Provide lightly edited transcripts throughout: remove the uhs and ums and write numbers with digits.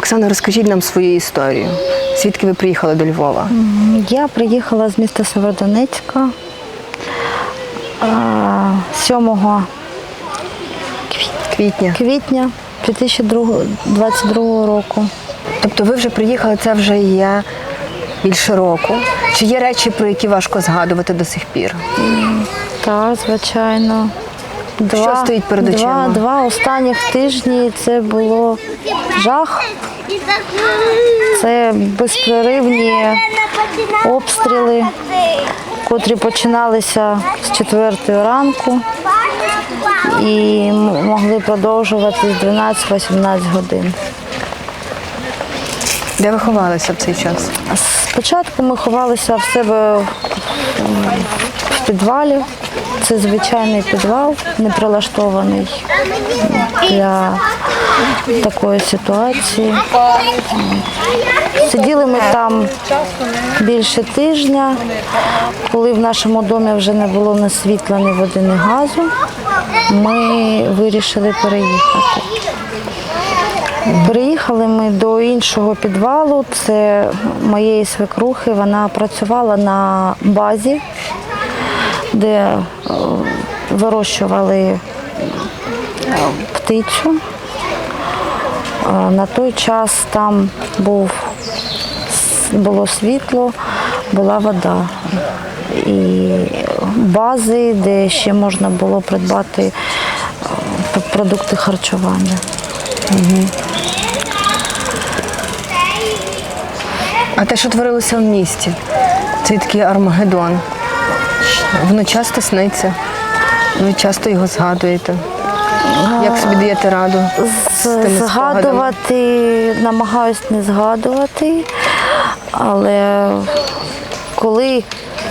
Оксана, розкажіть нам свою історію. Звідки ви приїхали до Львова? Я приїхала з міста Сєвєродонецька 7 квітня 2022 року. Тобто ви вже приїхали, це вже є більше року. Чи є речі, про які важко згадувати до сих пір? Так, звичайно. Що стоїть перед очима? Два останніх тижні це було жах. Це безперервні обстріли, котрі починалися з 4 ранку і могли продовжуватись 12-18 годин. Де ви ховалися в цей час? Спочатку ми ховалися в себе в підвалі. Це звичайний підвал, не прилаштований для такої ситуації. Сиділи ми там більше тижня, коли в нашому домі вже не було ні світла, ні води, ні газу. Ми вирішили переїхати. Переїхали ми до іншого підвалу, це моєї свекрухи, вона працювала на базі, де вирощували птицю. На той час там було світло, була вода. І бази, де ще можна було придбати продукти харчування. А те, що творилося в місті, це такий Армагеддон. Воно часто сниться, ви часто його згадуєте. Як собі даєте раду з тими спогадами? Намагаюсь не згадувати, але коли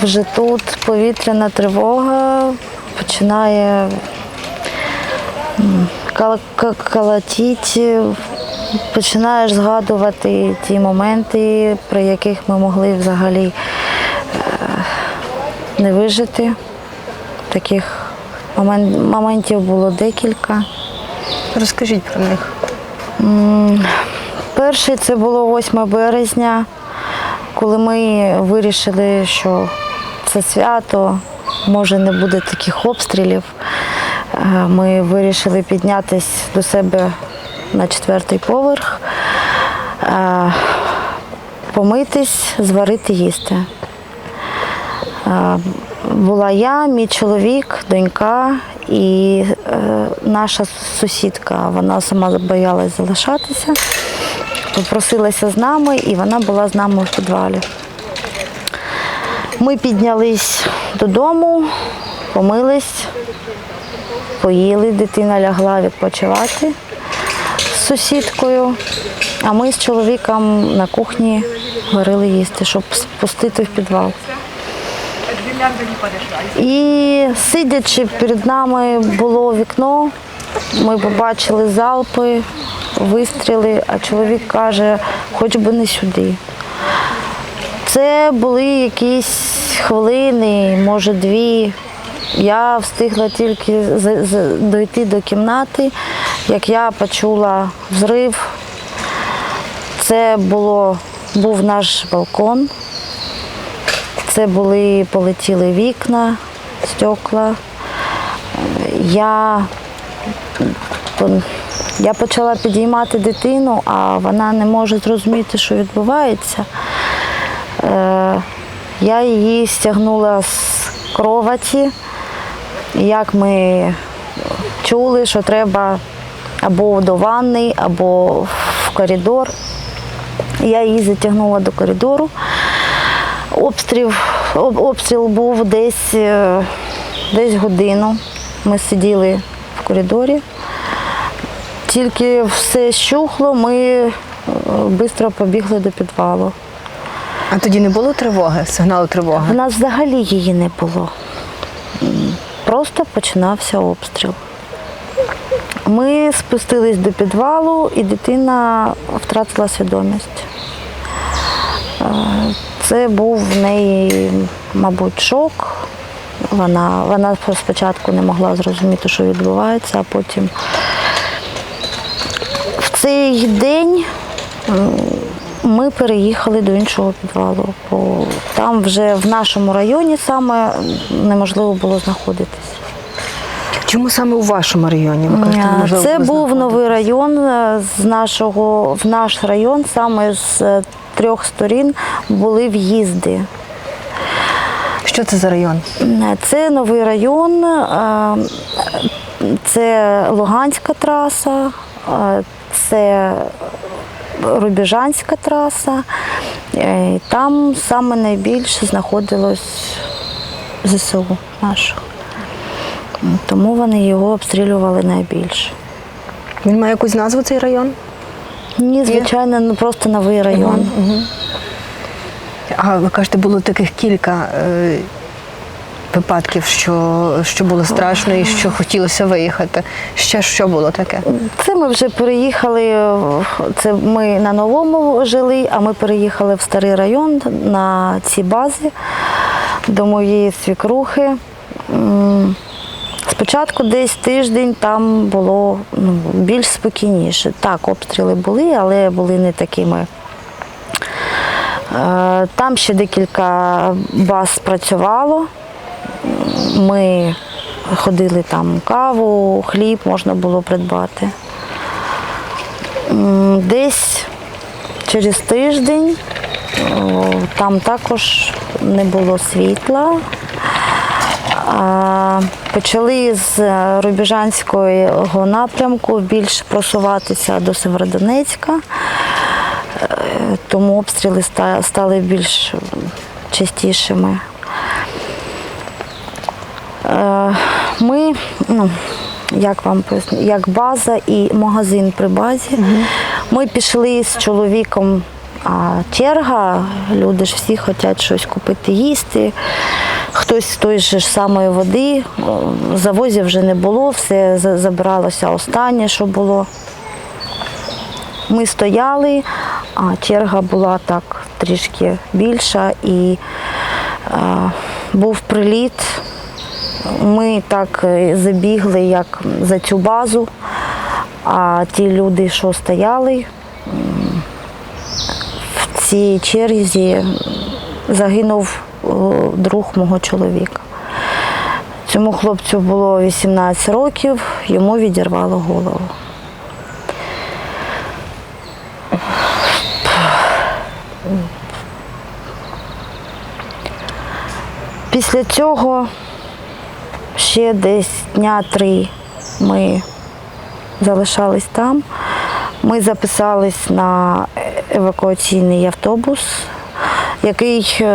вже тут повітряна тривога починає колотіти, починаєш згадувати ті моменти, при яких ми могли взагалі не вижити. Таких моментів було декілька. Розкажіть про них. Перший це було 8 березня, коли ми вирішили, що це свято, може не буде таких обстрілів. Ми вирішили піднятися до себе на 4-й поверх, помитись, зварити їсти. Була я, мій чоловік, донька і наша сусідка. Вона сама боялась залишатися, попросилася з нами і вона була з нами в підвалі. Ми піднялись додому, помились, поїли, дитина лягла відпочивати з сусідкою, а ми з чоловіком на кухні варили їсти, щоб спустити в підвал. І сидячи, перед нами було вікно, ми побачили залпи, вистріли, а чоловік каже, хоч би не сюди. Це були якісь хвилини, може 2. Я встигла тільки дойти до кімнати, як я почула взрив. Це був наш балкон. Це полетіли вікна, стекла. Я почала підіймати дитину, а вона не може зрозуміти, що відбувається. Я її стягнула з кроваті. Як ми чули, що треба або до ванни, або в коридор. Я її затягнула до коридору. Обстріл був десь годину. Ми сиділи в коридорі. Тільки все щухло, ми швидко побігли до підвалу. А тоді не було тривоги, сигналу тривоги? У нас взагалі її не було. Просто починався обстріл. Ми спустились до підвалу, і дитина втратила свідомість. Це був в неї, мабуть, шок. Вона спочатку не могла зрозуміти, що відбувається, а потім в цей день Ми переїхали до іншого підвалу, бо там вже в нашому районі саме неможливо було знаходитись. Чому саме у вашому районі? Ви кажете, неможливо Це було був знаходити? новий район. В наш район саме з 3 сторін були в'їзди. Що це за район? Це новий район, це Луганська траса, це Рубіжанська траса. І там саме найбільше знаходилось ЗСУ нашого. Тому вони його обстрілювали найбільше. Він має якусь назву, цей район? Ні, звичайно, просто новий район. А ви кажете, було таких кілька випадків, що було страшно і що хотілося виїхати. Ще що було таке? Це ми вже переїхали, це ми на новому жили, а ми переїхали в старий район на цій базі до моєї свікрухи. Спочатку десь тиждень там було більш спокійніше. Так, обстріли були, але були не такими. Там ще декілька баз працювало. Ми ходили там каву, хліб можна було придбати. Десь через тиждень там також не було світла. Почали з Рубіжанського напрямку більш просуватися до Сєвєродонецька, тому обстріли стали більш частішими. Ми, як вам поясню, як база і магазин при базі, ми пішли з чоловіком, черга, люди ж всі хочуть щось купити їсти. Хтось з тої ж самої води, завозів вже не було, все забиралося останнє, що було. Ми стояли, а черга була так трішки більша і був приліт. Ми так забігли як за цю базу, а ті люди, що стояли, в цій черзі загинув друг мого чоловіка. Цьому хлопцю було 18 років, йому відірвало голову. Після цього ще десь дня 3 ми залишались там. Ми записались на евакуаційний автобус, який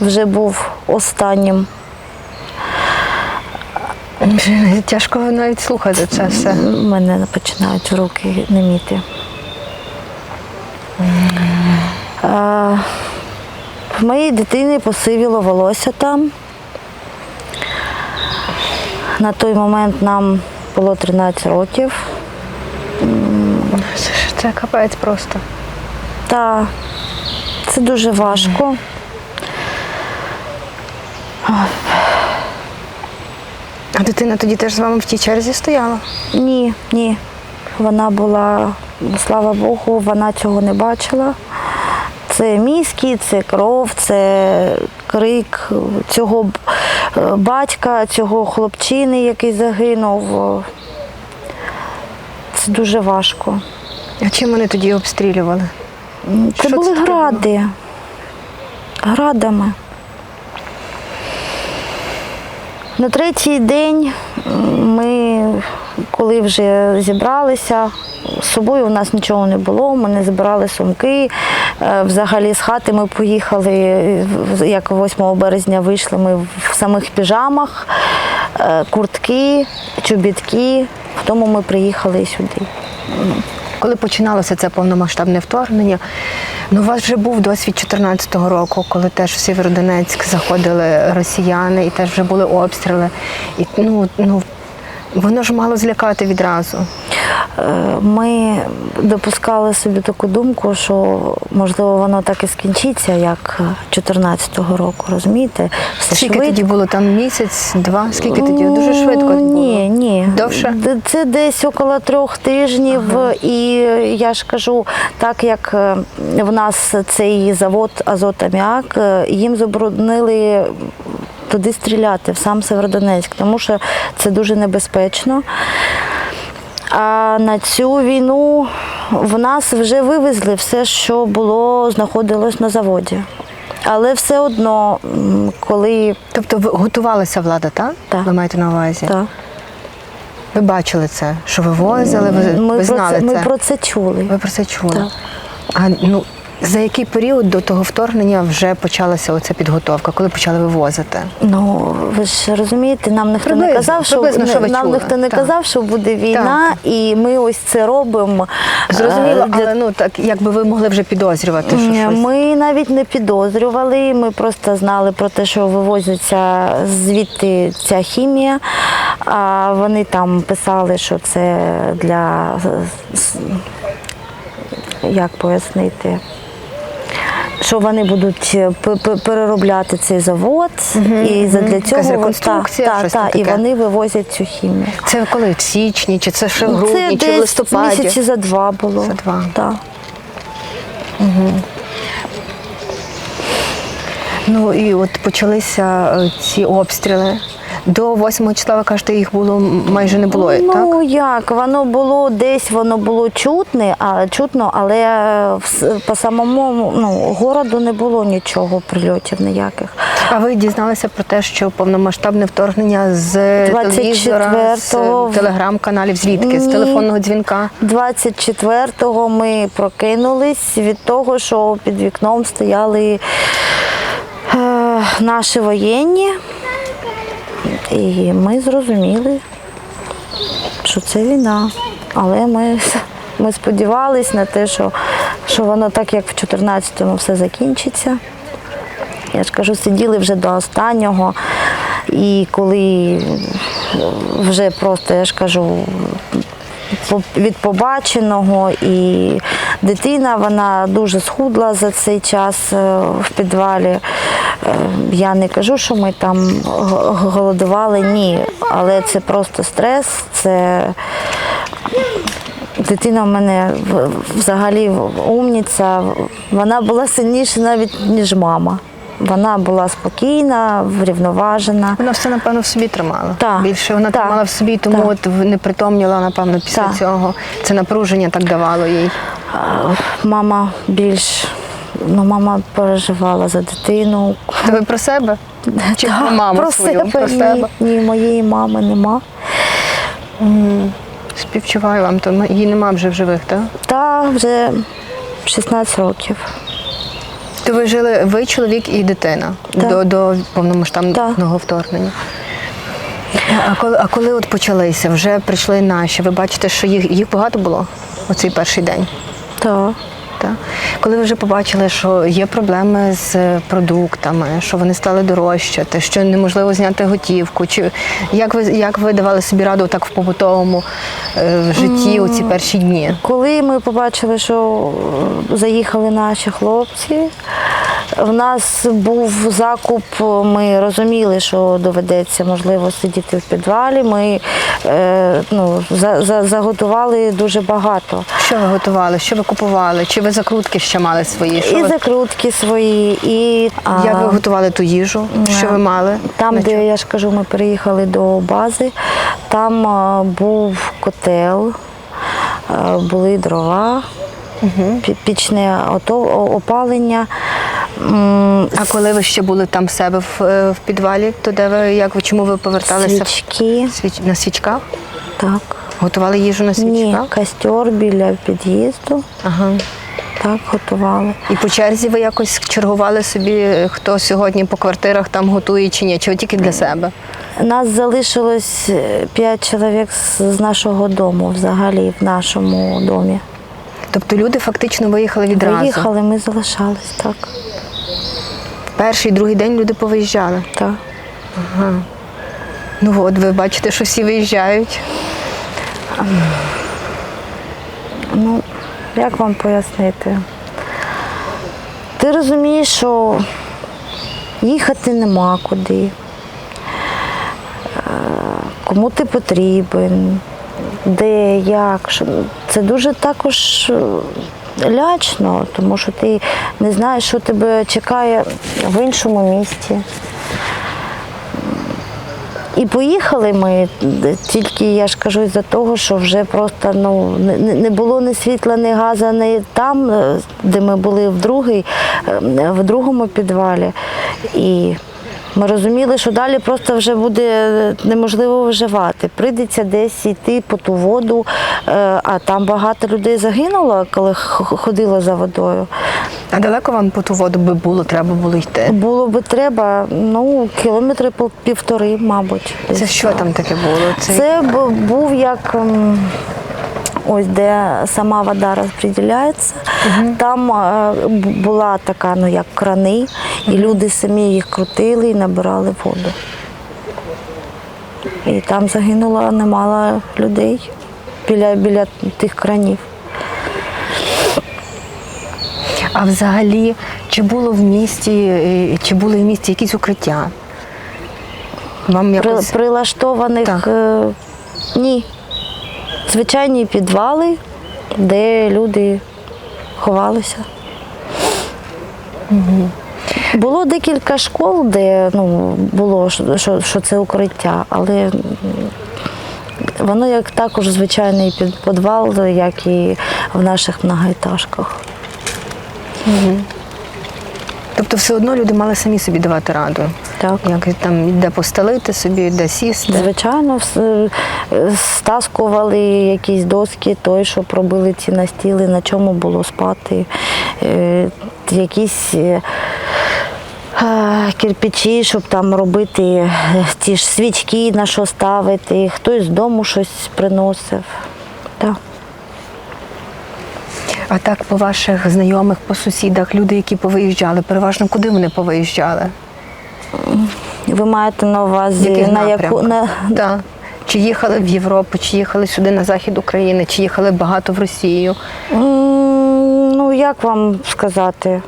вже був останнім. Тяжко навіть слухати це все. У мене починають руки неміти. В моїй дитини посивіло волосся там. На той момент нам було 13 років. Це капець просто. Так, це дуже важко. А дитина тоді теж з вами в тій черзі стояла? Ні. Вона була, слава Богу, вона цього не бачила. Це мізки, це кров, це крик цього батька, цього хлопчини, який загинув. Це дуже важко. А чим вони тоді обстрілювали? Це Що були це таке гради. Градами. На 3-й день ми, коли вже зібралися, з собою у нас нічого не було, ми не збирали сумки. Взагалі з хати ми поїхали, як 8 березня вийшли ми в самих піжамах, куртки, чобітки, тому ми приїхали сюди. Коли починалося це повномасштабне вторгнення, у вас вже був досвід 2014 року, коли теж в Сєвєродонецьк заходили росіяни і теж вже були обстріли. І, воно ж мало злякати відразу. Ми допускали собі таку думку, що, можливо, воно так і скінчиться, як 2014 року, розумієте? Скільки тоді було? Там місяць, 2? Скільки тоді? Дуже швидко було? Ні. довше? Це десь около 3 тижнів. І я ж кажу, так як в нас цей завод «Азот-Аміак», їм заборонили туди стріляти, в сам Сєвєродонецьк, тому що це дуже небезпечно. А на цю війну в нас вже вивезли все, що знаходилось на заводі. Але все одно, коли... Тобто ви готувалася влада, так? Так. Ви маєте на увазі? Так. Ви бачили це, що вивозили, ви знали це? Ми про це чули. Ви про це чули? Так. А за який період до того вторгнення вже почалася оця підготовка? Коли почали вивозити? Ну, ви ж розумієте, нам ніхто не Приблизно, казав, що приблизно, що ви нам чули. ніхто не Так. казав, що буде війна, Так. і ми ось це робимо. Зрозуміло, але так, якби ви могли вже підозрювати, що щось. Ми навіть не підозрювали, ми просто знали про те, що вивозиться звідти ця хімія, а вони там писали, що це для, як пояснити, що вони будуть переробляти цей завод, і для цього Якась реконструкція, щось і таке. вони вивозять цю хімію. Це коли? В січні, чи це ще в грудні, Це чи в десь листопаді? місяці за 2 було. За 2. Так. Ну і от почалися ці обстріли. До 8 числа, ви кажете, їх було майже не було, так? Ну як, воно було чутно, але по самому городу не було нічого, прильотів ніяких. А ви дізналися про те, що повномасштабне вторгнення з телевізора, з телеграм-каналів, звідки? З телефонного дзвінка? 24-го ми прокинулись від того, що під вікном стояли наші воєнні. І ми зрозуміли, що це війна. Але ми сподівалися на те, що воно так, як в 14-му все закінчиться. Я ж кажу, сиділи вже до останнього. І коли вже просто, я ж кажу, від побаченого, і дитина, вона дуже схудла за цей час в підвалі. Я не кажу, що ми там голодували, ні, але це просто стрес, це дитина в мене взагалі умниця, вона була сильніша навіть, ніж мама. Вона була спокійна, врівноважена. Вона все, напевно, в собі тримала. Так. Більше вона Так. тримала в собі, тому Так. от не притомніла, напевно, після Так. цього. Це напруження так давало їй. Мама мама переживала за дитину. То ви про себе? Чи про маму Про свою? себе, Про себе? Ні, моєї мами нема. Співчуваю вам, то її нема вже в живих, так? Та вже 16 років. То ви жили, ви, чоловік і дитина Так. до повномасштабного вторгнення. А коли от почалися, вже прийшли наші, ви бачите, що їх багато було у цей перший день? Так. Так. Коли ви вже побачили, що є проблеми з продуктами, що вони стали дорожчати, що неможливо зняти готівку, чи як ви давали собі раду так в побутовому житті у ці перші дні? Коли ми побачили, що заїхали наші хлопці, в нас був закуп, ми розуміли, що доведеться, можливо, сидіти в підвалі. Ми заготували дуже багато. Що ви готували, що ви купували? Чи ви закрутки ще мали свої? Що І ви... закрутки свої, і... Як ви готували ту їжу? Що ви мали? Там, де, я ж кажу, ми приїхали до бази, там був котел, були дрова, пічне опалення. А коли ви ще були там в себе в підвалі, то чому ви поверталися? Свічки. На свічках? Так. Готували їжу на свічках? Ні, костер біля під'їзду. Ага. Так, готували. І по черзі ви якось чергували собі, хто сьогодні по квартирах там готує чи ні? Чи ви тільки для себе? Нас залишилось 5 чоловік з нашого дому, взагалі, в нашому домі. Тобто люди фактично виїхали відразу? Виїхали, ми залишались, так. Перший, другий день люди повиїжджали? Так. Ага. Ну от, ви бачите, що всі виїжджають. Ну, як вам пояснити? Ти розумієш, що їхати нема куди. кому ти потрібен, де, як. Це дуже також лячно, тому що ти не знаєш, що тебе чекає в іншому місті. І поїхали ми, тільки, я ж кажу, із-за того, що вже просто не було ні світла, ні газу, ні там, де ми були в другому підвалі. І ми розуміли, що далі просто вже буде неможливо виживати. Прийдеться десь йти по ту воду, а там багато людей загинуло, коли ходило за водою. А далеко вам по ту воду би було, треба було йти? Було би треба, кілометри півтори, мабуть. Це що там таке було? Це був як, ось де сама вода розподіляється. Там була така, як крани, і люди самі їх крутили і набирали воду. І там загинуло немало людей біля тих кранів. А взагалі, чи були в місті якісь укриття? Вам якось... Прилаштованих ні. Звичайні підвали, де люди ховалися. Угу. Було декілька школ, де було, що це укриття, але воно як також звичайний підвал, як і в наших многоетажках. Угу. Тобто все одно люди мали самі собі давати раду? Так. Як там, де постелити собі, де сісти? Звичайно, стаскували якісь доски, щоб робили ці настіли, на чому було спати, якісь кирпичі, щоб там робити ті ж свічки, на що ставити, хтось з дому щось приносив. Так. А так, по ваших знайомих, по сусідах, люди, які повиїжджали, переважно куди вони повиїжджали? Ви маєте на увазі, на яку? Да. Чи їхали в Європу, чи їхали сюди на захід України, чи їхали багато в Росію? Як вам сказати?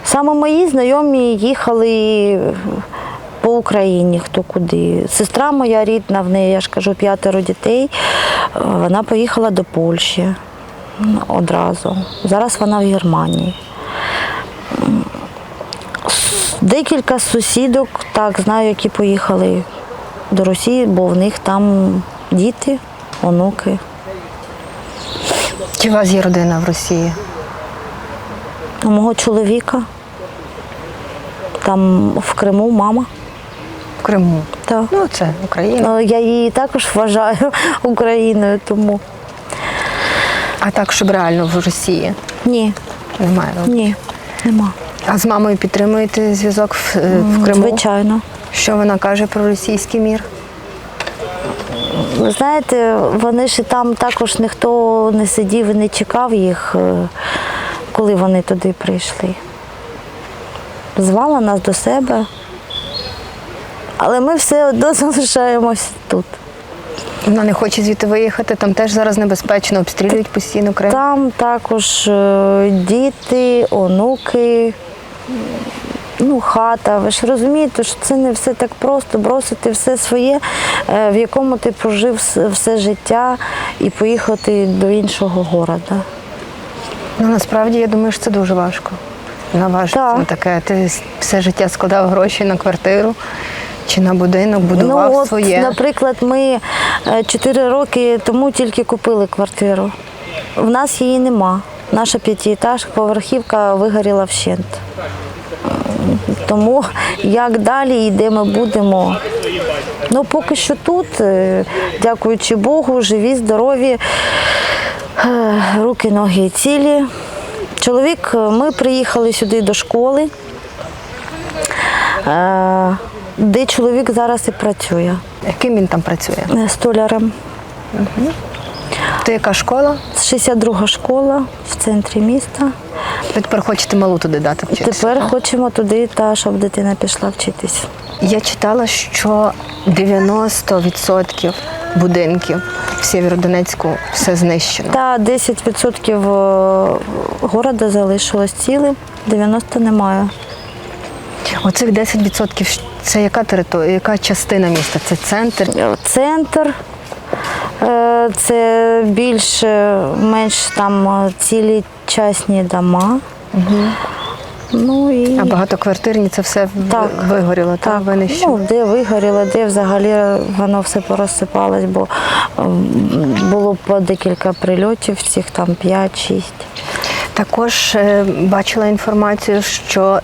Саме мої знайомі їхали по Україні, хто куди. Сестра моя рідна, в неї, я ж кажу, 5 дітей, вона поїхала до Польщі одразу. Зараз вона в Германії. Декілька сусідок, так, знаю, які поїхали до Росії, бо в них там діти, онуки. Чи у вас є родина в Росії? У мого чоловіка. Там в Криму мама. В Криму? Так. Це Україна. Я її також вважаю Україною, тому. А так, щоб реально в Росії? Ні. Немає? Ні, нема. А з мамою підтримуєте зв'язок в Криму? Звичайно. Що вона каже про російський мір? Ви знаєте, вони ж там також ніхто не сидів і не чекав їх, коли вони туди прийшли. Звала нас до себе, але ми все одно залишаємось тут. Вона не хоче звідти виїхати, там теж зараз небезпечно, обстрілюють постійно Крим. Там також діти, онуки, хата. Ви ж розумієте, що це не все так просто, бросити все своє, в якому ти прожив все життя, і поїхати до іншого міста. Насправді, я думаю, що це дуже важко. Наважиться на таке. Ти все життя складав гроші на квартиру чи на будинок, будував своє. Наприклад, ми 4 роки тому тільки купили квартиру. В нас її нема. Наша 5-етажка, поверхівка вигоріла вщент. Тому як далі і де ми будемо? Поки що тут, дякуючи Богу, живі, здорові, руки, ноги цілі. Чоловік, ми приїхали сюди до школи, де чоловік зараз і працює. Яким він там працює? Столяром. Угу. То яка школа? 62-га школа в центрі міста. Ви тепер хочете малу туди дати вчитися? Тепер хочемо туди, щоб дитина пішла вчитись. Я читала, що 90% будинків в Сєвєродонецьку все знищено. Та 10% міста залишилось цілим, 90% немає. Оцих 10% Це яка територія, яка частина міста? Це центр? Центр. Це більш-менш там цілі частні дома. Ну, і... А багатоквартирні це все Так, вигоріло, так? Винищено? Ну, де вигоріло, де взагалі воно все порозсипалось, бо було по декілька прильотів, всіх там 5-6. Також бачила інформацію, що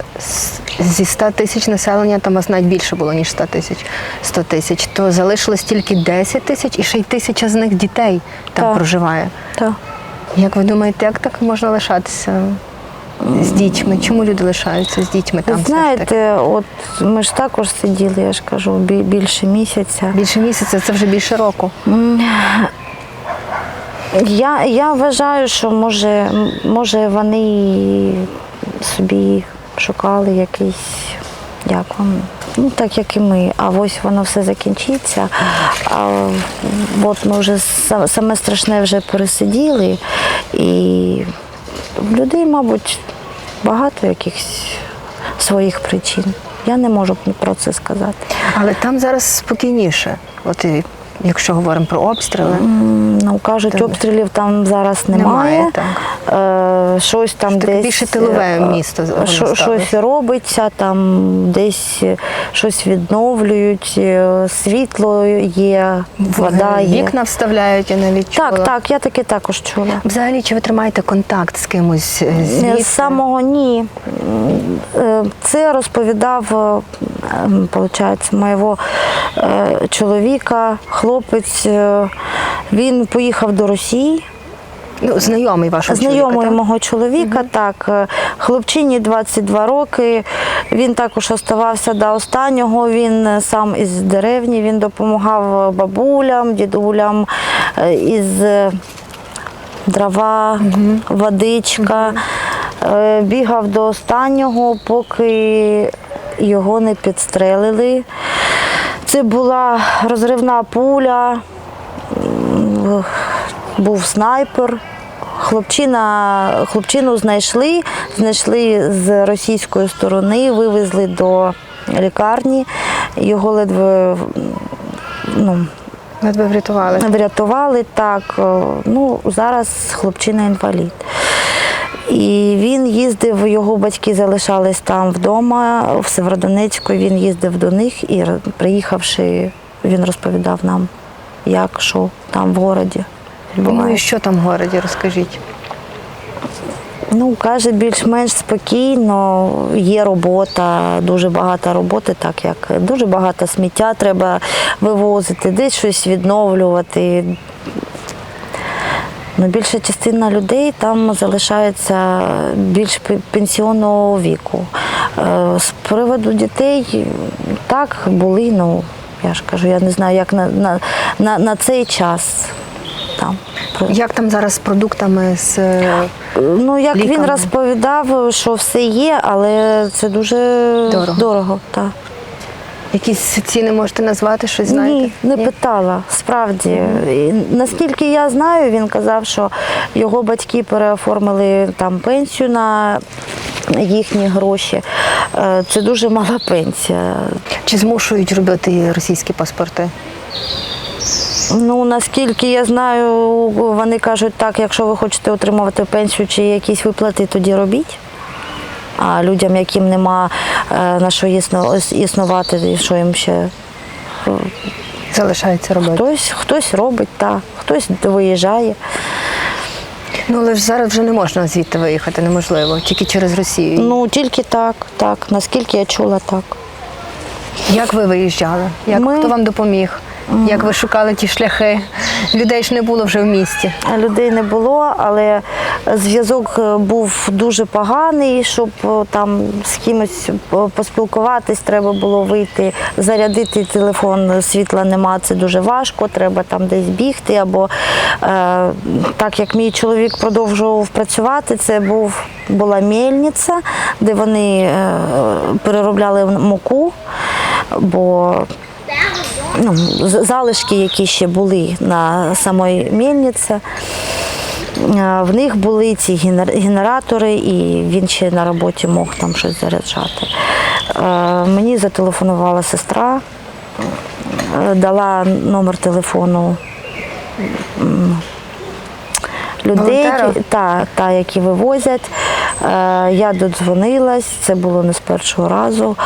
зі 100 тисяч населення, там вас навіть більше було, ніж 100 тисяч, 100 тисяч, то залишилось тільки 10 тисяч і ще й 1000 з них дітей там Так. проживає. Так. Як ви думаєте, як так можна лишатися з дітьми? Чому люди лишаються з дітьми там? Знаєте, от ми ж також сиділи, я ж кажу, більше місяця. Більше місяця, це вже більше року. Я вважаю, що може вони собі шукали якийсь, як вам, ну так як і ми, а ось воно все закінчиться. А от ми вже саме страшне вже пересиділи, і в людей, мабуть, багато якихось своїх причин. Я не можу про це сказати. Але там зараз спокійніше. От і якщо говоримо про обстріли. Ну, кажуть, Так. обстрілів там зараз немає. Щось там Таке десь більше тилове місто воно стало. щось робиться, там десь щось відновлюють, світло є, вода є. Вікна вставляють, я навіть чула. Так, я таки також чула. Взагалі, чи ви тримаєте контакт з кимось звідти? З самого ні. Це розповідав, виходить, моєго чоловіка, хлопець. Він поїхав до Росії. Ну, знайомий вашого Знайомий чоловіка, мого чоловіка, так. Хлопчині 22 роки. Він також оставався до останнього. Він сам із деревні, він допомагав бабулям, дідулям із дрова, водичка. Бігав до останнього, поки його не підстрелили. Це була розривна пуля, був снайпер. Хлопчину знайшли з російської сторони, вивезли до лікарні. Його ледве врятували. Так. Ну, зараз хлопчина інвалід. І він їздив, його батьки залишались там вдома, в Сєвєродонецьку, він їздив до них і, приїхавши, він розповідав нам, як, що там в городі відбувається. Ну і що там в городі, розкажіть. Ну, каже, більш-менш спокійно, є робота, дуже багато роботи, так як дуже багато сміття треба вивозити, десь щось відновлювати. Ну, більша частина людей там залишається більш пенсіонного віку. З приводу дітей, так, були, ну, я ж кажу, я не знаю, як на цей час там. Як там зараз з продуктами, з Ну, як ліками? він розповідав, що все є, але це дуже дорого, так. Якісь ціни можете назвати, щось знаєте? Ні, не питала, справді. І наскільки я знаю, він казав, що його батьки переоформили там пенсію на їхні гроші. Це дуже мала пенсія. Чи змушують робити російські паспорти? Ну, наскільки я знаю, вони кажуть так, якщо ви хочете отримувати пенсію чи якісь виплати, тоді робіть. А людям, яким нема на що існувати, що їм ще Залишається робити. Хтось робить, так, хтось виїжджає. Ну, але ж зараз вже не можна звідти виїхати, неможливо, тільки через Росію. Ну, тільки так, наскільки я чула, так. Як ви виїжджали? Хто вам допоміг? Як ви шукали ті шляхи? Людей ж не було вже в місті. Людей не було, але зв'язок був дуже поганий, щоб там з кимось поспілкуватись, треба було вийти, зарядити телефон, світла нема, це дуже важко, треба там десь бігти. Або так як мій чоловік продовжував працювати, це була мельниця, де вони переробляли муку, бо залишки, які ще були на самій мельниці. В них були ці генератори, і він ще на роботі мог там щось заряджати. Мені зателефонувала сестра, дала номер телефону людей, які вивозять. Я додзвонилась, це було не з першого разу.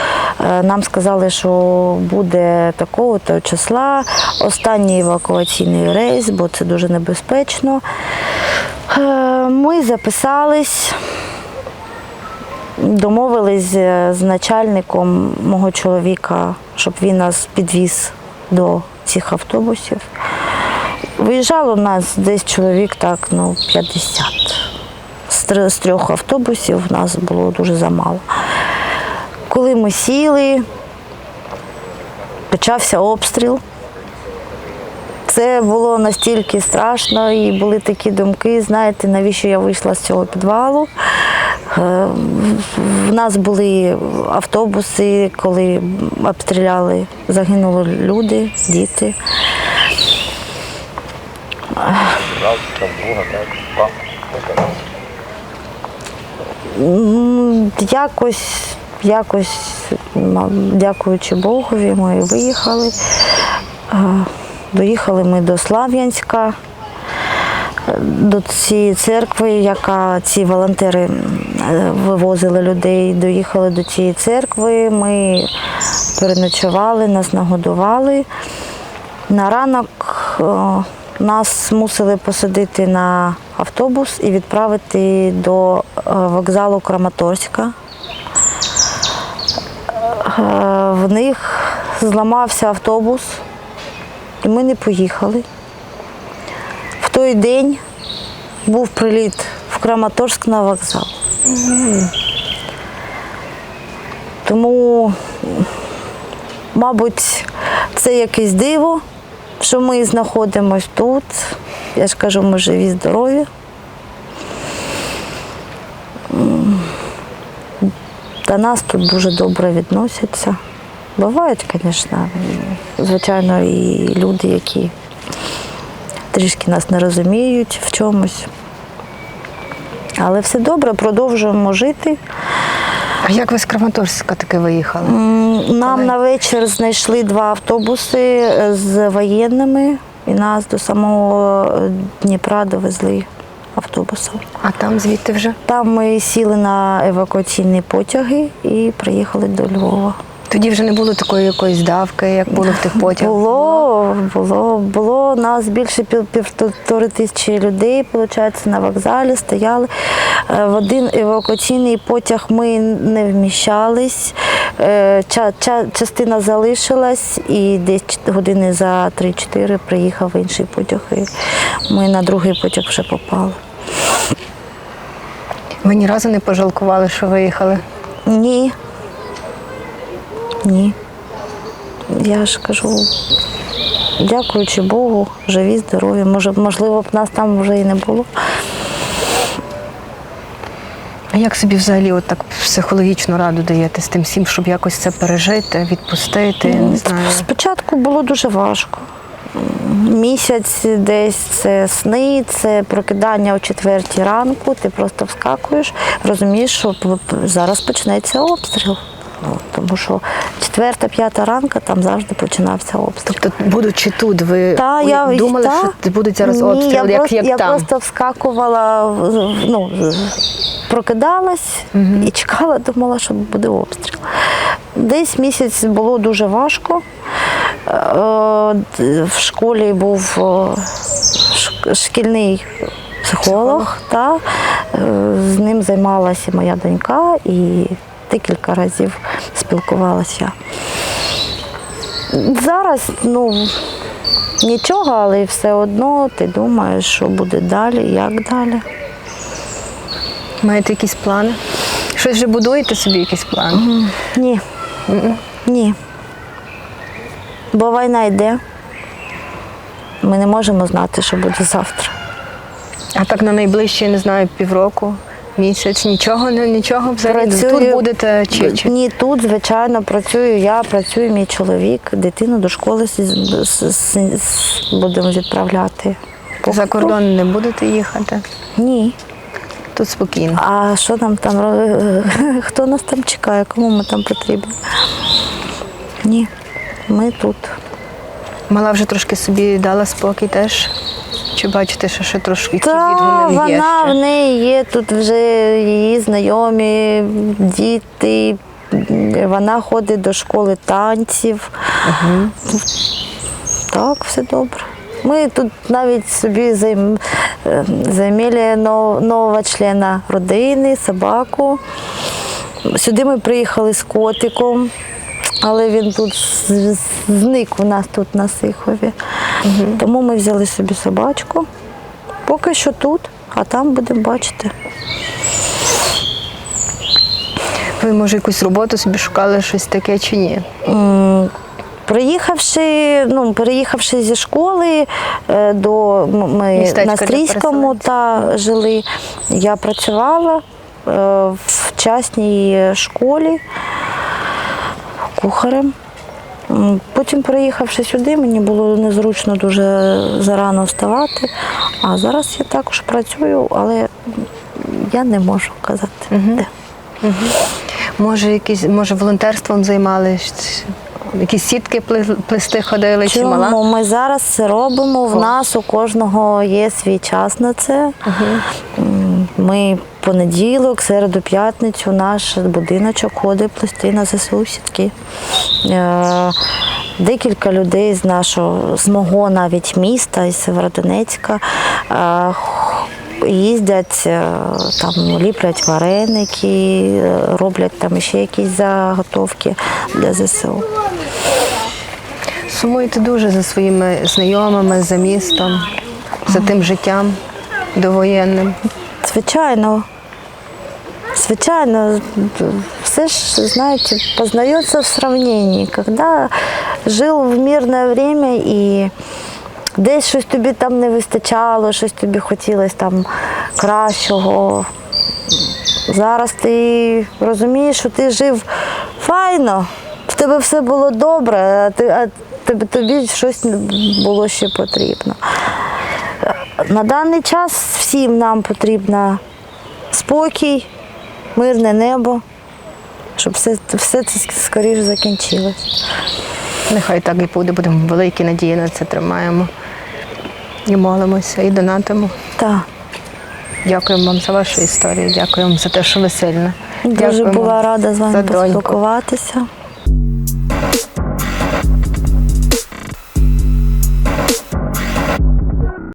Нам сказали, що буде такого-то числа, останній евакуаційний рейс, бо це дуже небезпечно. Ми записались, домовились з начальником мого чоловіка, щоб він нас підвіз до цих автобусів. Виїжджало нас десь чоловік 50. З 3 автобусів нас було дуже замало. Коли ми сіли, почався обстріл. Це було настільки страшно, і були такі думки, знаєте, навіщо я вийшла з цього підвалу. В нас були автобуси, коли обстріляли, загинули люди, діти. Якось, дякуючи Богові, ми виїхали. Доїхали ми до Слов'янська, до цієї церкви, яка ці волонтери вивозили людей. Доїхали до цієї церкви, ми переночували, нас нагодували. На ранок нас мусили посадити на автобус і відправити до вокзалу Краматорська. В них зламався автобус, і ми не поїхали. В той день був приліт в Краматорськ на вокзал. Тому, мабуть, це якесь диво, що ми знаходимося тут. Я ж кажу, ми живі, здорові. До нас тут дуже добре відносяться. Бувають, звичайно, і люди, які трішки нас не розуміють в чомусь. Але все добре, продовжуємо жити. А як ви з Краматорська таки виїхали? Нам на вечір знайшли 2 автобуси з воєнними, і нас до самого Дніпра довезли автобусом. А там звідти вже? Там ми сіли на евакуаційні потяги і приїхали до Львова. Тоді вже не було такої якоїсь давки, як було в тих потягах? Було. Нас більше 1500 людей, виходить, на вокзалі стояли. В один евакуаційний потяг ми не вміщались. Частина залишилась, і десь години за 3-4 приїхав інший потяг, і ми на другий потяг вже попали. Ви ні разу не пожалкували, що виїхали? Ні. Я ж кажу, дякуючи Богу, живі, здорові. Можливо, б нас там вже і не було. А як собі взагалі так психологічну раду даєте з тим всім, щоб якось це пережити, відпустити? Не знаю. Спочатку було дуже важко. Місяць десь це сни, це прокидання о 4 ранку, ти просто вскакуєш, розумієш, що зараз почнеться обстріл. Тому що 4-5 ранку там завжди починався обстріл. Тобто, будучи тут, ви думали, що будуть зараз обстріли, як там? Я просто вскакувала, прокидалась і чекала, думала, що буде обстріл. Десь місяць було дуже важко. В школі був шкільний психолог. З ним займалася моя донька і декілька разів спілкувалася. Зараз, нічого, але все одно ти думаєш, що буде далі, як далі. Маєте якісь плани? Щось вже будуєте собі, якісь плани? Ні. Бо війна йде. Ми не можемо знати, що буде завтра. А так на найближчі, не знаю, півроку, місяць, нічого взагалі? Тут будете чи? Ні, тут, звичайно, працюю я, працює мій чоловік, дитину до школи будемо відправляти. За кордон не будете їхати? Ні. Тут спокійно. А що нам там робити? Хто нас там чекає? Кому ми там потрібні? Ні, ми тут. Мала вже трошки собі дала спокій теж? Чи бачите, що ще трошки ті Та відгуки є вона в ще? неї є тут вже її знайомі, діти. Вона ходить до школи танців. Так, все добре. Ми тут навіть собі займели нового члена родини, собаку. Сюди ми приїхали з котиком, але він тут зник у нас тут на Сихові. Тому ми взяли собі собачку. Поки що тут, а там будемо бачити. Ви, може, якусь роботу собі шукали, щось таке чи ні? Переїхавши зі школи, ми Містечко на для Стрийському жили, я працювала в частній школі кухарем. Потім, переїхавши сюди, мені було незручно дуже зарано вставати. А зараз я також працюю, але я не можу казати, де. Може, волонтерством займалися? Якісь сітки плести ходили, чи мала? Чому? Ми зараз це робимо, в нас у кожного є свій час на це. Ми понеділок, середу, п'ятницю наш будиночок ходить плести на ЗСУ сітки. Декілька людей з мого навіть міста, із Сєвєродонецька, їздять, там ліплять вареники, роблять там ще якісь заготовки для ЗСУ. Сумуєте дуже за своїми знайомими, за містом, за тим життям довоєнним? Звичайно. Звичайно, все ж, знаете, познается в сравнении. Когда жил в мирне время і десь щось тобі там не вистачало, щось тобі хотілося там кращого. Зараз ти розумієш, що ти жив файно, в тебе все було добре, а тобі щось було ще потрібно. На даний час всім нам потрібно спокій, мирне небо, щоб все це скоріше закінчилось. Нехай так і буде, будемо великі надії на це тримаємо. І молимося, і донатимо. Так. Дякуємо вам за вашу історію, дякуємо за те, що ви сильна. Дуже Дякуємо була рада з вами за доньку. поспілкуватися.